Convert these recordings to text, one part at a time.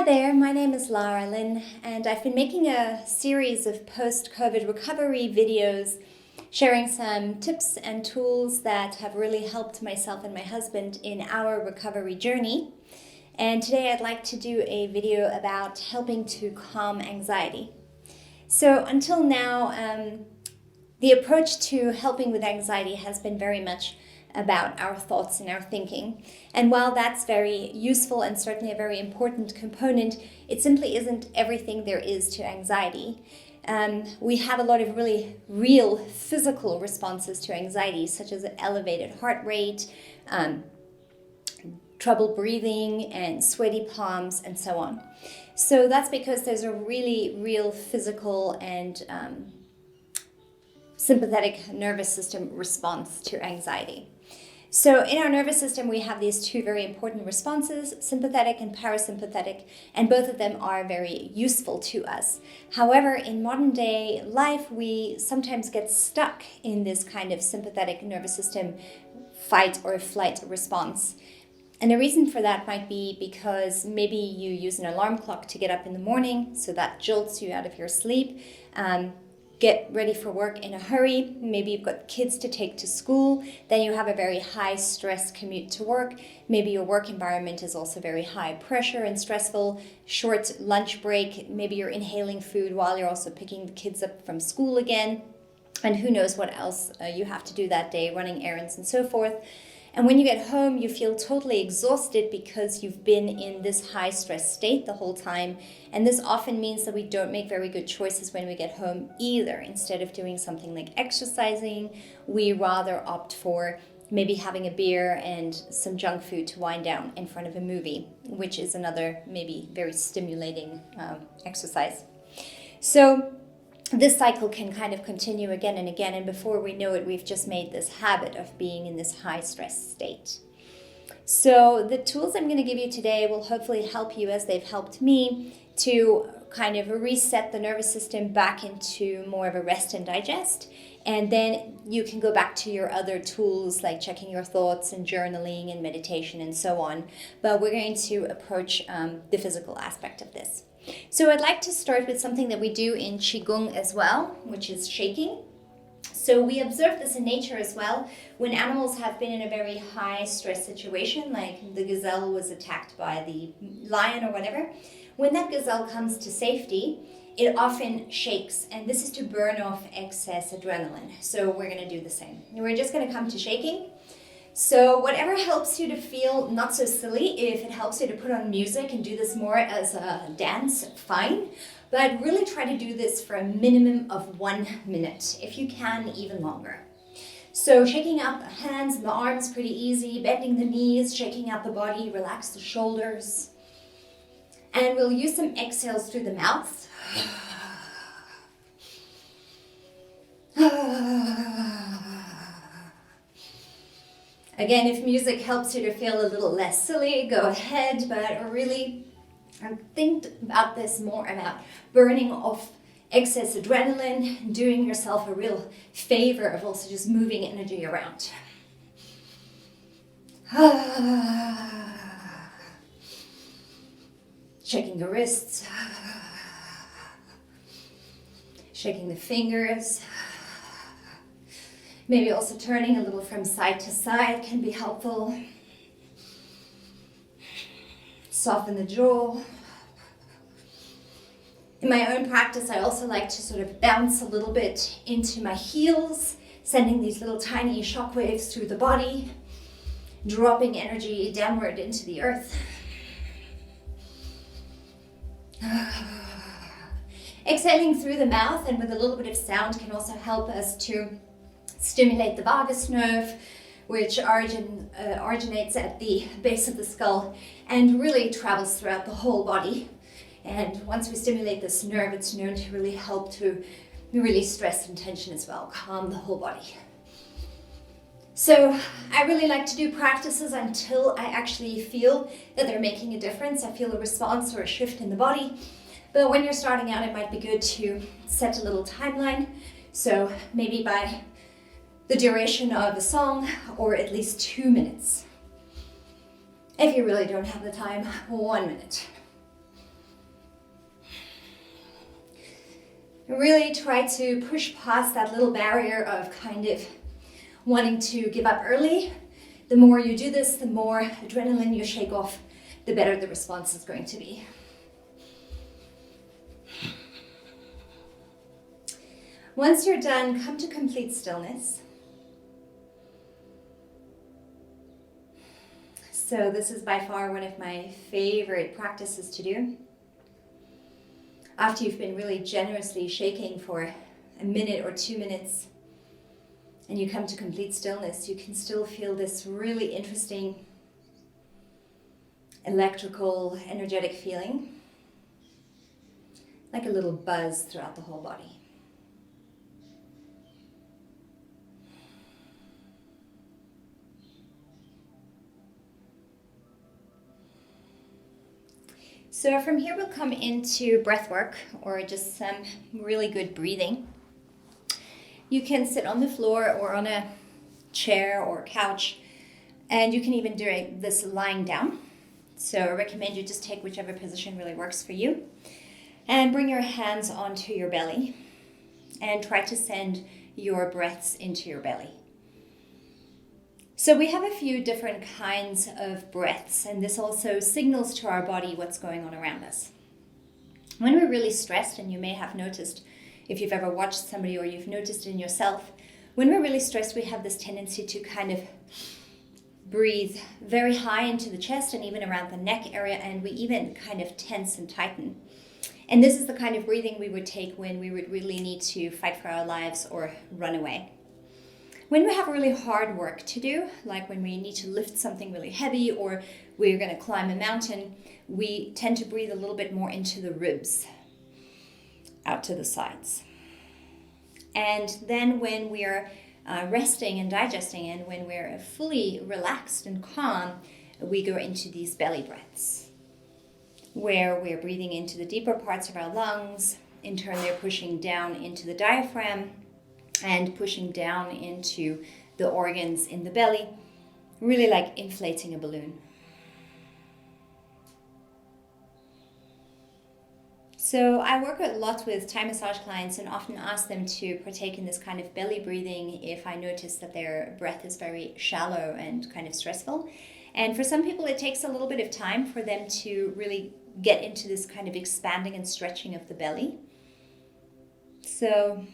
there, my name is Lara-Lyn, and I've been making a series of post-COVID recovery videos sharing some tips and tools that have really helped myself and my husband in our recovery journey. And today I'd like to do a video about helping to calm anxiety. So until now, the approach to helping with anxiety has been very much about our thoughts and our thinking. And while that's very useful and certainly a very important component, it simply isn't everything there is to anxiety. We have a lot of really real physical responses to anxiety, such as an elevated heart rate, trouble breathing, and sweaty palms, and so on. So that's because there's a really real physical and sympathetic nervous system response to anxiety. So in our nervous system, we have these two very important responses, sympathetic and parasympathetic, and both of them are very useful to us. However, in modern day life, we sometimes get stuck in this kind of sympathetic nervous system fight or flight response. And the reason for that might be because maybe you use an alarm clock to get up in the morning, so that jolts you out of your sleep. Get ready for work in a hurry. Maybe you've got kids to take to school. Then you have a very high stress commute to work. Maybe your work environment is also very high pressure and stressful. Short lunch break. Maybe you're inhaling food while you're also picking the kids up from school again. And who knows what else you have to do that day, running errands and so forth. And when you get home, you feel totally exhausted because you've been in this high stress state the whole time. And this often means that we don't make very good choices when we get home either. Instead of doing something like exercising, we rather opt for maybe having a beer and some junk food to wind down in front of a movie, which is another maybe very stimulating exercise. So this cycle can kind of continue again and again, and before we know it, we've just made this habit of being in this high stress state. So the tools I'm going to give you today will hopefully help you, as they've helped me, to kind of reset the nervous system back into more of a rest and digest. And then you can go back to your other tools like checking your thoughts and journaling and meditation and so on. But we're going to approach the physical aspect of this. So I'd like to start with something that we do in Qigong as well, which is shaking. So we observe this in nature as well. When animals have been in a very high stress situation, like the gazelle was attacked by the lion or whatever, when that gazelle comes to safety, it often shakes, and this is to burn off excess adrenaline. So we're going to do the same. We're just going to come to shaking. So whatever helps you to feel not so silly, if it helps you to put on music and do this more as a dance, fine. But really try to do this for a minimum of 1 minute, if you can, even longer. So shaking out the hands and the arms, pretty easy, bending the knees, shaking out the body, relax the shoulders. And we'll use some exhales through the mouth. Again, if music helps you to feel a little less silly, go ahead, but really think about this more about burning off excess adrenaline, doing yourself a real favor of also just moving energy around. Shaking the wrists, shaking the fingers. Maybe also turning a little from side to side can be helpful. Soften the jaw. In my own practice, I also like to sort of bounce a little bit into my heels, sending these little tiny shock waves through the body, dropping energy downward into the earth. Exhaling through the mouth and with a little bit of sound can also help us to stimulate the vagus nerve, which originates at the base of the skull and really travels throughout the whole body. And once we stimulate this nerve, it's known to really help to release stress and tension as well, calm the whole body. So I really like to do practices until I actually feel that they're making a difference. I feel a response or a shift in the body. But when you're starting out, it might be good to set a little timeline. So maybe by the duration of a song, or at least 2 minutes. If you really don't have the time, 1 minute. Really try to push past that little barrier of kind of wanting to give up early. The more you do this, the more adrenaline you shake off, the better the response is going to be. Once you're done, come to complete stillness. So this is by far one of my favorite practices to do. After you've been really generously shaking for a minute or 2 minutes, and you come to complete stillness, you can still feel this really interesting electrical, energetic feeling, like a little buzz throughout the whole body. So from here we'll come into breath work, or just some really good breathing. You can sit on the floor or on a chair or couch, and you can even do this lying down. So I recommend you just take whichever position really works for you, and bring your hands onto your belly and try to send your breaths into your belly. So we have a few different kinds of breaths, and this also signals to our body what's going on around us. When we're really stressed, and you may have noticed if you've ever watched somebody or you've noticed it in yourself, when we're really stressed, we have this tendency to kind of breathe very high into the chest and even around the neck area, and we even kind of tense and tighten. And this is the kind of breathing we would take when we would really need to fight for our lives or run away. When we have really hard work to do, like when we need to lift something really heavy or we're going to climb a mountain, we tend to breathe a little bit more into the ribs, out to the sides. And then when we're resting and digesting, and when we're fully relaxed and calm, we go into these belly breaths, where we're breathing into the deeper parts of our lungs. In turn, they're pushing down into the diaphragm and pushing down into the organs in the belly, really like inflating a balloon. So I work a lot with Thai massage clients and often ask them to partake in this kind of belly breathing if I notice that their breath is very shallow and kind of stressful. And for some people, it takes a little bit of time for them to really get into this kind of expanding and stretching of the belly. So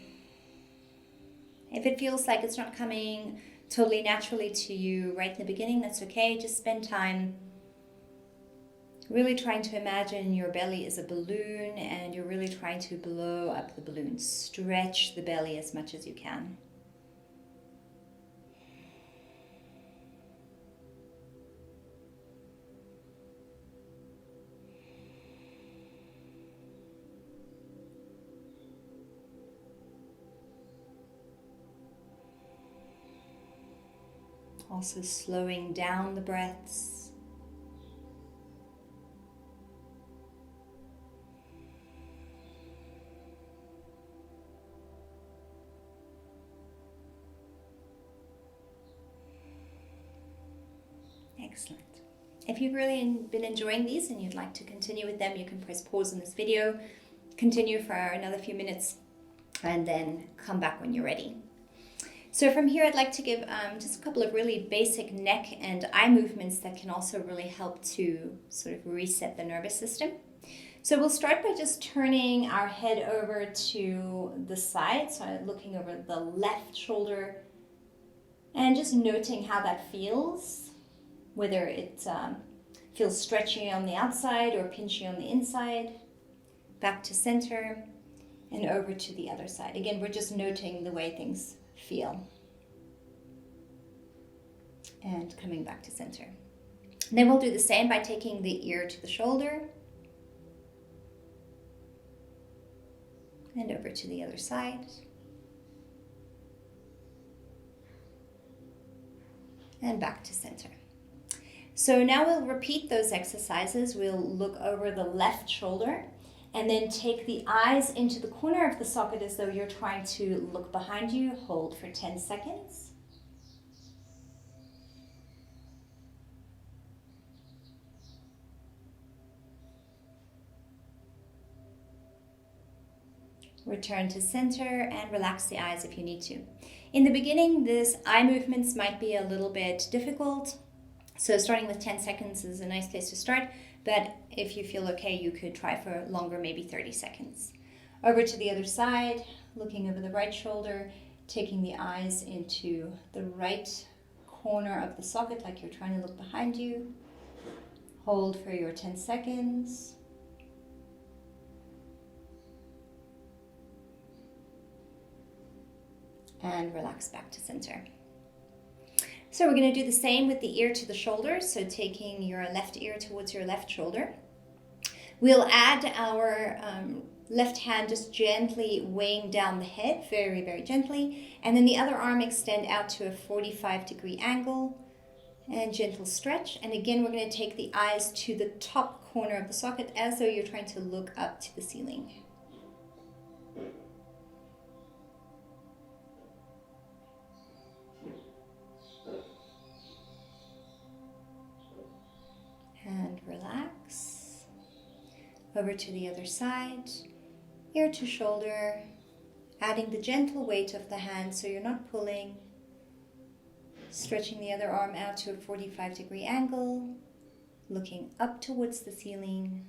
if it feels like it's not coming totally naturally to you right in the beginning, that's okay. Just spend time really trying to imagine your belly is a balloon and you're really trying to blow up the balloon. Stretch the belly as much as you can. Also slowing down the breaths. Excellent. If you've really been enjoying these and you'd like to continue with them, you can press pause on this video, continue for another few minutes, and then come back when you're ready. So from here, I'd like to give just a couple of really basic neck and eye movements that can also really help to sort of reset the nervous system. So we'll start by just turning our head over to the side. So I'm looking over the left shoulder and just noting how that feels, whether it feels stretchy on the outside or pinchy on the inside. Back to center and over to the other side. Again, we're just noting the way things feel. And coming back to center. And then we'll do the same by taking the ear to the shoulder. And over to the other side. And back to center. So now we'll repeat those exercises. We'll look over the left shoulder and then take the eyes into the corner of the socket as though you're trying to look behind you. Hold for 10 seconds. Return to center and relax the eyes if you need to. In the beginning, these eye movements might be a little bit difficult. So starting with 10 seconds is a nice place to start. But if you feel okay, you could try for longer, maybe 30 seconds. Over to the other side, looking over the right shoulder, taking the eyes into the right corner of the socket like you're trying to look behind you. Hold for your 10 seconds. And relax back to center. So we're going to do the same with the ear to the shoulder. So taking your left ear towards your left shoulder. We'll add our left hand just gently weighing down the head, very, very gently. And then the other arm extend out to a 45-degree angle and gentle stretch. And again, we're going to take the eyes to the top corner of the socket as though you're trying to look up to the ceiling. And relax. Over to the other side, ear to shoulder, adding the gentle weight of the hand so you're not pulling. Stretching the other arm out to a 45-degree angle, looking up towards the ceiling.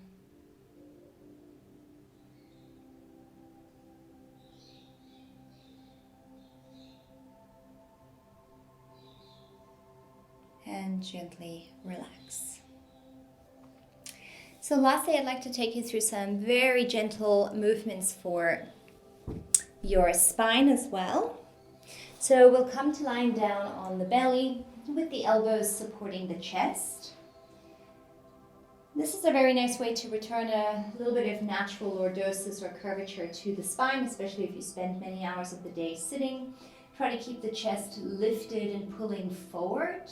And gently relax. So lastly, I'd like to take you through some very gentle movements for your spine as well. So we'll come to lying down on the belly with the elbows supporting the chest. This is a very nice way to return a little bit of natural lordosis or curvature to the spine, especially if you spend many hours of the day sitting. Try to keep the chest lifted and pulling forward.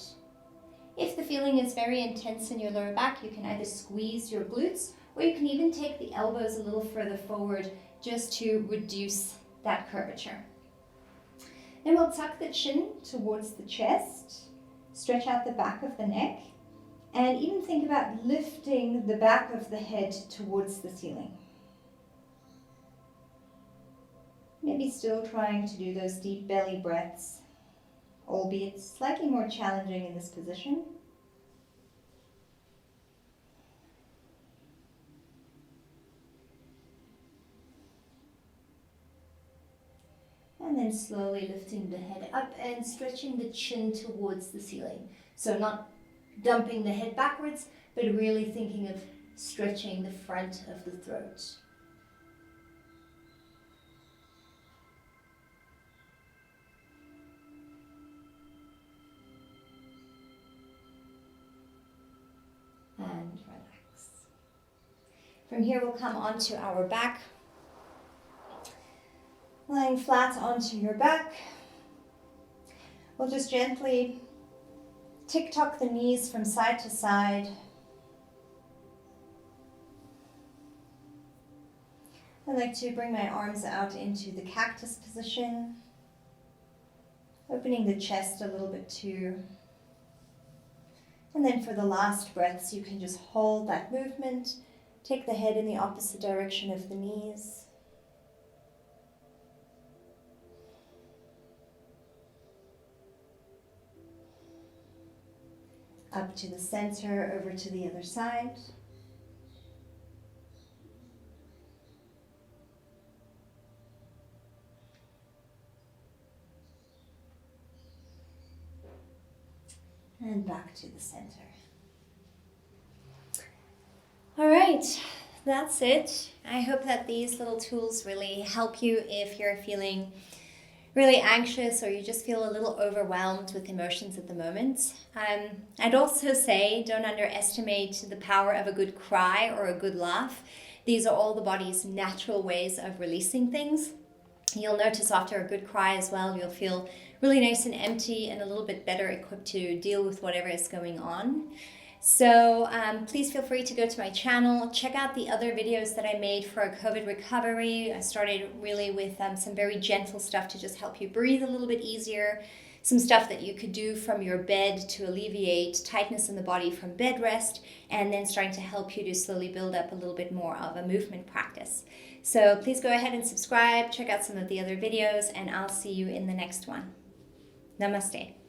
If the feeling is very intense in your lower back, you can either squeeze your glutes or you can even take the elbows a little further forward just to reduce that curvature. Then we'll tuck the chin towards the chest, stretch out the back of the neck, and even think about lifting the back of the head towards the ceiling. Maybe still trying to do those deep belly breaths, albeit slightly more challenging in this position. And then slowly lifting the head up and stretching the chin towards the ceiling. So not dumping the head backwards, but really thinking of stretching the front of the throat. And relax. From here we'll come onto our back. Lying flat onto your back. We'll just gently tick-tock the knees from side to side. I like to bring my arms out into the cactus position, opening the chest a little bit too. And then for the last breaths, you can just hold that movement, take the head in the opposite direction of the knees. Up to the center, over to the other side. And back to the center. All right, that's it. I hope that these little tools really help you if you're feeling really anxious or you just feel a little overwhelmed with emotions at the moment. I'd also say don't underestimate the power of a good cry or a good laugh. These are all the body's natural ways of releasing things. You'll notice after a good cry as well, you'll feel really nice and empty and a little bit better equipped to deal with whatever is going on. So please feel free to go to my channel, check out the other videos that I made for COVID recovery. I started really with some very gentle stuff to just help you breathe a little bit easier, some stuff that you could do from your bed to alleviate tightness in the body from bed rest, and then starting to help you to slowly build up a little bit more of a movement practice. So please go ahead and subscribe, check out some of the other videos, and I'll see you in the next one. Namaste.